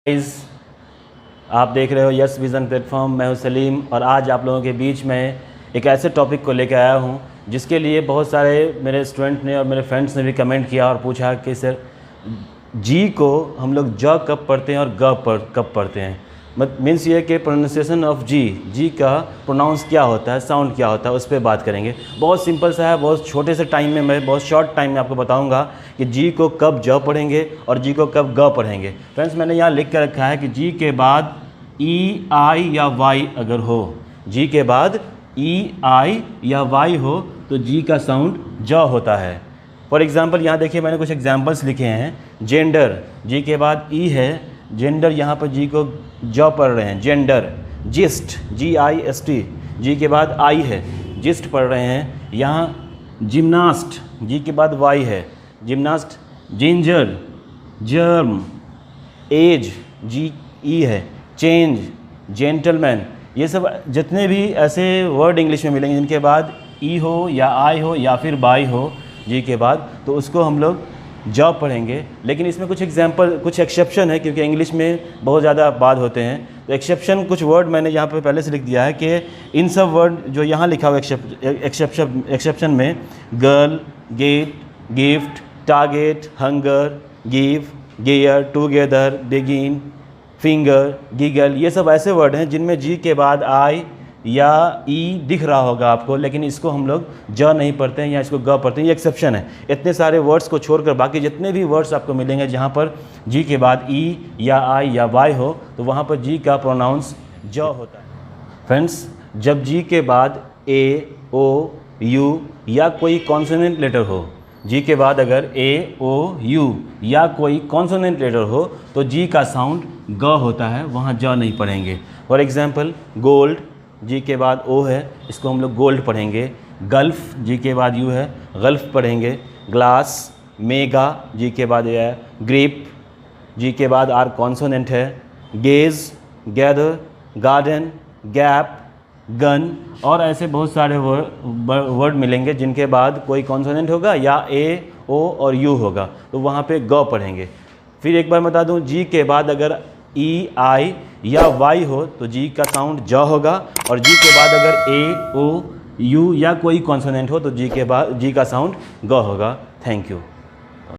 Guys, आप देख रहे हो यस विज़न प्लेटफॉर्म। मैं हूं सलीम और आज आप लोगों के बीच में एक ऐसे टॉपिक को लेकर आया हूं जिसके लिए बहुत सारे मेरे स्टूडेंट ने और मेरे फ्रेंड्स ने भी कमेंट किया और पूछा कि सर जी को हम लोग ज कब पढ़ते हैं और कब पढ़ते हैं। मीन्स ये कि प्रोनाउंसिएशन ऑफ जी का प्रोनाउंस क्या होता है, साउंड क्या होता है, उस पर बात करेंगे। बहुत सिंपल सा है, बहुत छोटे से टाइम में, मैं बहुत शॉर्ट टाइम में आपको बताऊंगा कि जी को कब ज पढ़ेंगे और जी को कब ग पढ़ेंगे। फ्रेंड्स, मैंने यहाँ लिख कर रखा है कि जी के बाद ई आई या वाई अगर हो, जी के बाद ई आई या वाई हो तो जी का साउंड ज होता है। फॉर एग्ज़ाम्पल यहाँ देखिए, मैंने कुछ एग्जाम्पल्स लिखे हैं। जेंडर, जी के बाद ई है, जेंडर यहाँ पर जी को ज पढ़ रहे हैं, जेंडर। जिस्ट, GIST, जी के बाद आई है, जिस्ट पढ़ रहे हैं। यहाँ जिम्नास्ट, जी के बाद वाई है, gymnast. Ginger, germ. Age, GE है। Change, gentleman. ये सब जितने भी ऐसे वर्ड इंग्लिश में मिलेंगे जिनके बाद ई हो या आई हो या फिर बाई हो जी के बाद, तो उसको हम लोग जॉब पढ़ेंगे। लेकिन इसमें कुछ एक्सेप्शन है, क्योंकि इंग्लिश में बहुत ज़्यादा बाद होते हैं। तो एक्सेप्शन, कुछ वर्ड मैंने यहाँ पे पहले से लिख दिया है कि इन सब वर्ड जो यहाँ लिखा हुआ एक्सेप्शन में girl, get, gift, target, hunger, give, gear, together, begin, finger, giggle, ये सब ऐसे वर्ड हैं जिनमें जी के बाद आई या ई दिख रहा होगा आपको, लेकिन इसको हम लोग ज नहीं पढ़ते हैं या इसको ग पढ़ते हैं। ये एक्सेप्शन है। इतने सारे वर्ड्स को छोड़कर बाकी जितने भी वर्ड्स आपको मिलेंगे जहाँ पर जी के बाद ई या आई या वाई हो तो वहाँ पर जी का प्रोनाउंस ज होता है। फ्रेंड्स, जब जी के बाद ए, ओ, यू या कोई कॉन्सोनेंट लेटर हो, जी के बाद अगर ए, ओ, यू या कोई कॉन्सोनेंट लेटर हो तो जी का साउंड ग होता है, वहाँ ज नहीं पढ़ेंगे। फॉर एग्जांपल गोल्ड, जी के बाद ओ है, इसको हम लोग गोल्ड पढ़ेंगे। गल्फ, जी के बाद यू है, गल्फ पढ़ेंगे। ग्लास, मेगा, जी के बाद ये है। ग्रेप, जी के बाद आर कॉन्सोनेंट है। Gauge, gather, garden, gap, gun और ऐसे बहुत सारे वर्ड मिलेंगे जिनके बाद कोई कॉन्सोनेंट होगा या ए, ओ और यू होगा, तो वहाँ पे ग पढ़ेंगे। फिर एक बार बता दूँ, जी के बाद अगर ई, आई या वाई हो तो जी का साउंड ज होगा, और जी के बाद अगर ए, ओ, यू या कोई कॉन्सोनेंट हो तो जी के बाद जी का साउंड ग होगा। Thank you.